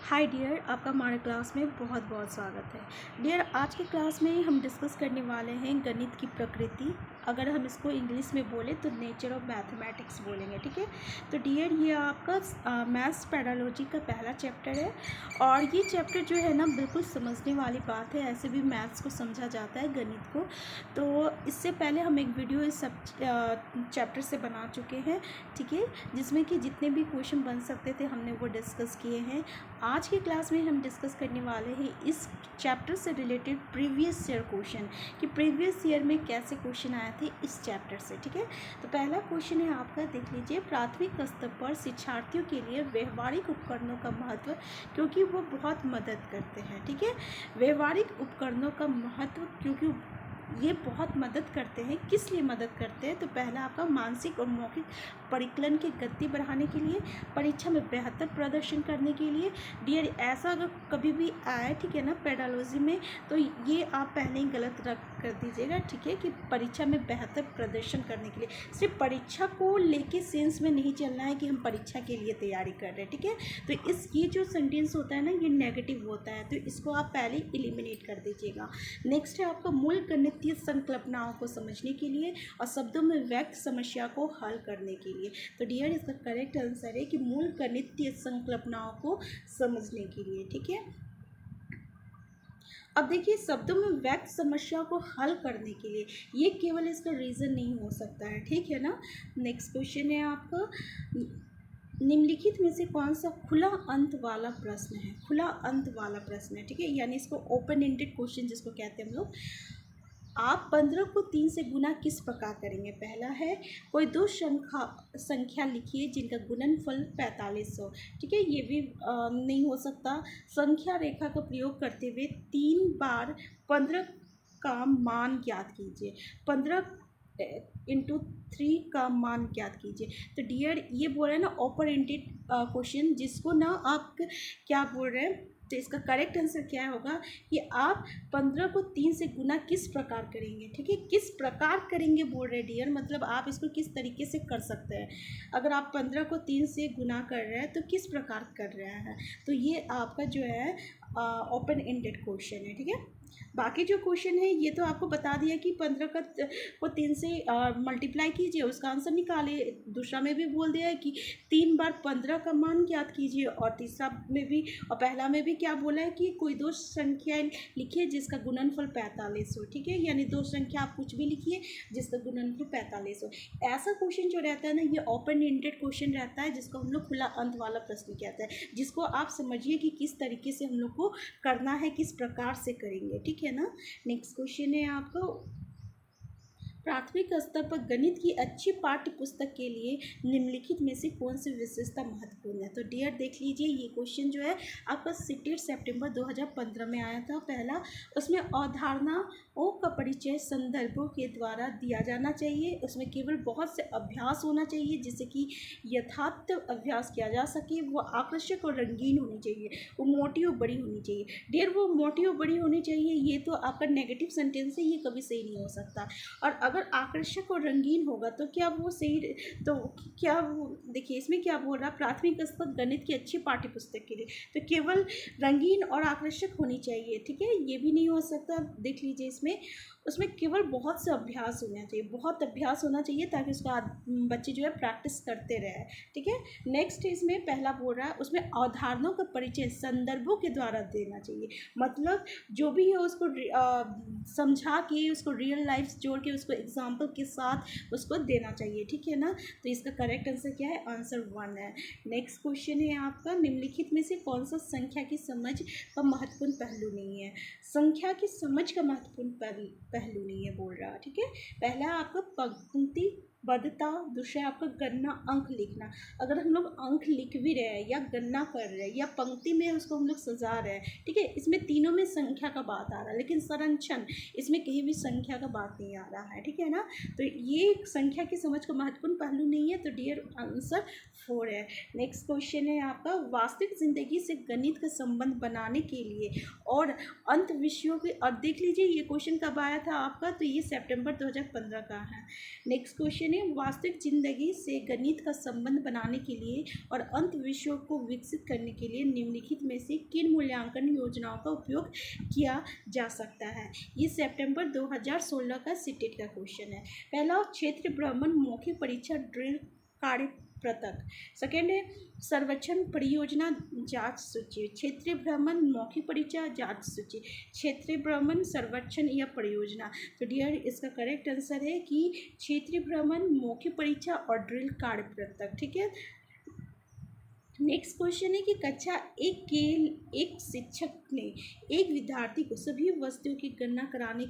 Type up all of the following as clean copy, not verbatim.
Hi dear, आपका हमारे class में बहुत बहुत स्वागत है। डियर, आज की क्लास में हम डिस्कस करने वाले हैं गणित की प्रकृति। अगर हम इसको इंग्लिश में बोले तो नेचर ऑफ मैथमेटिक्स बोलेंगे, ठीक है। तो डियर, ये आपका मैथ्स पेडालॉजी का पहला चैप्टर है और ये चैप्टर जो है ना बिल्कुल समझने वाली बात है। ऐसे भी मैथ्स को समझा जाता है, गणित को। तो इससे पहले हम एक वीडियो इस सब चैप्टर से बना चुके हैं, ठीक है, जिसमें कि जितने भी क्वेश्चन बन सकते थे हमने वो डिस्कस किए हैं। आज की क्लास में हम डिस्कस करने वाले हैं इस चैप्टर से रिलेटेड प्रीवियस ईयर क्वेश्चन कि प्रीवियस ईयर में कैसे क्वेश्चन आए थे इस चैप्टर से, ठीक है। तो पहला क्वेश्चन है आपका, देख लीजिए। प्राथमिक स्तर पर शिक्षार्थियों के लिए व्यवहारिक उपकरणों का महत्व, क्योंकि वो बहुत मदद करते हैं, ठीक है। व्यवहारिक उपकरणों का महत्व क्योंकि ये बहुत मदद करते हैं। किस लिए मदद करते हैं? तो पहला आपका मानसिक और मौखिक परिकलन की गति बढ़ाने के लिए, परीक्षा में बेहतर प्रदर्शन करने के लिए। डियर, ऐसा अगर कभी भी आए, ठीक है ना, पेडालॉजी में, तो ये आप पहले ही गलत रख कर दीजिएगा, ठीक है, कि परीक्षा में बेहतर प्रदर्शन करने के लिए। सिर्फ परीक्षा को लेके सेंस में नहीं चलना है कि हम परीक्षा के लिए तैयारी कर रहे हैं, ठीक है। तो ये जो सेंटेंस होता है ना, ये नेगेटिव होता है, तो इसको आप पहले एलिमिनेट कर दीजिएगा। नेक्स्ट है आपका मूल गणितीय संकल्पनाओं को समझने के लिए और शब्दों में व्यक्त समस्या को हल करने के लिए। तो डियर, इसका करेक्ट आंसर है कि मूल गणितीय संकल्पनाओं को समझने के लिए, ठीक है। अब देखिए, शब्दों में व्यक्त समस्या को हल करने के लिए, ये केवल इसका रीज़न नहीं हो सकता है, ठीक है ना। नेक्स्ट क्वेश्चन है आपका, निम्नलिखित में से कौन सा खुला अंत वाला प्रश्न है? खुला अंत वाला प्रश्न है, ठीक है, यानी इसको ओपन एंडेड क्वेश्चन जिसको कहते हैं हम लोग। आप 15 को 3 से गुना किस प्रकार करेंगे? पहला है, कोई दो संख्या लिखिए जिनका गुणनफल 45 हो, ठीक है। ये भी नहीं हो सकता। संख्या रेखा का प्रयोग करते हुए 3 बार 15 का मान ज्ञात कीजिए। 15 इंटू 3 का मान ज्ञात कीजिए। तो डियर, ये बोल रहे हैं ना ओपन एंडेड क्वेश्चन, जिसको ना आप क्या बोल रहे हैं, तो इसका करेक्ट आंसर क्या होगा कि आप 15 को 3 से गुना किस प्रकार करेंगे, ठीक है। किस प्रकार करेंगे बोल रहे डियर, मतलब आप इसको किस तरीके से कर सकते हैं। अगर आप 15 को 3 से गुना कर रहे हैं तो किस प्रकार कर रहे हैं, तो ये आपका जो है ओपन एंडेड क्वेश्चन है, ठीक है। बाकी जो क्वेश्चन है ये तो आपको बता दिया कि 15 को 3 से मल्टीप्लाई कीजिए, उसका आंसर निकालिए। दूसरा में भी बोल दिया है कि 3 बार 15 का मान ज्ञात कीजिए, और तीसरा में भी और पहला में भी क्या बोला है कि कोई दो संख्या लिखिए जिसका गुणनफल 45 हो, ठीक है। यानी दो संख्या आप कुछ भी लिखिए जिसका गुणनफल 45 हो। ऐसा क्वेश्चन जो रहता है ना, ये ओपन एंडेड क्वेश्चन रहता है, जिसको हम लोग खुला अंत वाला प्रश्न कहते हैं, जिसको आप समझिए कि किस तरीके से हम लोग को करना है, किस प्रकार से करेंगे, ठीक है ना। नेक्स्ट क्वेश्चन है आपका, प्राथमिक स्तर पर गणित की अच्छी पाठ्य पुस्तक के लिए निम्नलिखित में से कौन सी विशेषता महत्वपूर्ण है? तो डियर, देख लीजिए, ये क्वेश्चन जो है आपका सीटेट सितंबर 2015 में आया था पहला। उसमें अवधारणाओं का परिचय संदर्भों के द्वारा दिया जाना चाहिए। उसमें केवल बहुत से अभ्यास होना चाहिए जिससे कि यथार्थ अभ्यास किया जा सके। वो आकर्षक और रंगीन होनी चाहिए, वो मोटी और बड़ी होनी चाहिए। डियर, वो मोटी और बड़ी होनी चाहिए, ये तो आपका नेगेटिव सेंटेंस है, ये कभी सही नहीं हो सकता। और अगर आकर्षक और रंगीन होगा तो क्या वो सही, तो क्या वो, देखिए इसमें क्या बोल रहा है, प्राथमिक स्तर गणित की अच्छी पाठ्य पुस्तक के लिए तो केवल रंगीन और आकर्षक होनी चाहिए, ठीक है, ये भी नहीं हो सकता। देख लीजिए, उसमें केवल बहुत से अभ्यास होना चाहिए, बहुत अभ्यास होना चाहिए ताकि उसका बच्चे जो है प्रैक्टिस करते रहे, ठीक है। नेक्स्ट इसमें पहला बोल रहा है, उसमें अवधारणाओं का परिचय संदर्भों के द्वारा देना चाहिए, मतलब जो भी है उसको समझा के, उसको रियल लाइफ जोड़ के, उसको एग्जाम्पल के साथ उसको देना चाहिए, ठीक है ना। तो इसका करेक्ट आंसर क्या है? आंसर 1 है। नेक्स्ट क्वेश्चन है आपका, निम्नलिखित में से कौन सा संख्या की समझ का महत्वपूर्ण पहलू नहीं है? संख्या की समझ का महत्वपूर्ण पहलू नहीं है बोल रहा, ठीक है। पहला आपका पंक्ति बद्धता, दूसरा आपका गणना, अंक लिखना। अगर हम लोग अंक लिख भी रहे हैं या गणना कर रहे हैं या पंक्ति में उसको हम लोग सजा रहे हैं, ठीक है, इसमें तीनों में संख्या का बात आ रहा है, लेकिन संरक्षण इसमें कहीं भी संख्या का बात नहीं आ रहा है, ठीक है ना। तो ये संख्या की समझ का महत्वपूर्ण पहलू नहीं है, तो डियर आंसर 4 है। नेक्स्ट क्वेश्चन है आपका, वास्तविक जिंदगी से गणित का संबंध बनाने के लिए और अंत विषयों के, और देख लीजिए ये क्वेश्चन कब आया था आपका, तो ये सितंबर 2015 का है। नेक्स्ट क्वेश्चन क्वेश्चन है, वास्तविक जिंदगी से गणित का संबंध बनाने के लिए और अंत विषयों को विकसित करने के लिए निम्नलिखित में से किन मूल्यांकन योजनाओं का उपयोग किया जा सकता है। ये सितंबर 2016 का सीटेट का क्वेश्चन है। पहला, क्षेत्र भ्रमण मौखिक परीक्षा ड्रिल कार्य पृथक। सेकेंड है सर्वेक्षण परियोजना जांच सूची, क्षेत्रीय भ्रमण मौखिक परीक्षा जांच सूची, क्षेत्रीय भ्रमण सर्वेक्षण या परियोजना। तो डियर इसका करेक्ट आंसर है कि क्षेत्रीय भ्रमण मौखिक परीक्षा और ड्रिल कार्य पृथक। ठीक है। नेक्स्ट क्वेश्चन है कि कक्षा एक के एक शिक्षक ने एक विद्यार्थी को सभी वस्तुओं की गणना करने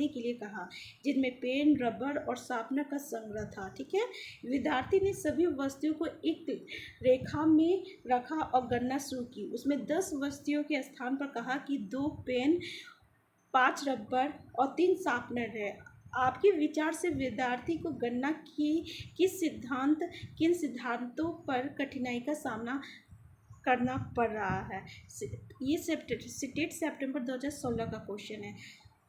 के लिए कहा जिनमें पेन, रबर और शार्पनर का संग्रह था। ठीक है। विद्यार्थी ने सभी वस्तुओं को एक रेखा में रखा और गणना शुरू की। उसमें 10 वस्तुओं के स्थान पर कहा कि 2 पेन, 5 रबर और 3 शार्पनर है। आपके विचार से विद्यार्थी को गणना की किन सिद्धांतों पर कठिनाई का सामना करना पड़ रहा है। ये सीटेट सितंबर 2016 का क्वेश्चन है।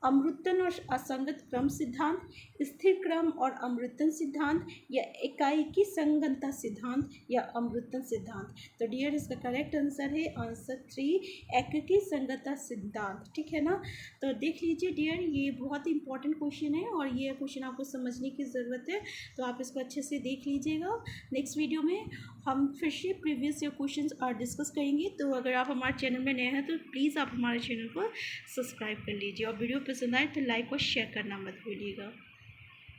अमूर्तन और असंगत क्रम सिद्धांत, स्थिर क्रम और अमूर्तन सिद्धांत, या एकाएकी संगतता सिद्धांत या अमूर्तन सिद्धांत। तो डियर इसका करेक्ट आंसर है आंसर 3, एकाएकी संगतता सिद्धांत। ठीक है ना। तो देख लीजिए डियर, ये बहुत ही इंपॉर्टेंट क्वेश्चन है और ये क्वेश्चन आपको समझने की ज़रूरत है, तो आप इसको अच्छे से देख लीजिएगा। नेक्स्ट वीडियो में हम फिर से प्रीवियस ईयर क्वेश्चंस और डिस्कस करेंगे। तो अगर आप हमारे चैनल में नए हैं तो प्लीज़ आप हमारे चैनल को सब्सक्राइब कर लीजिए और वीडियो पसंद आए तो लाइक और शेयर करना मत भूलिएगा।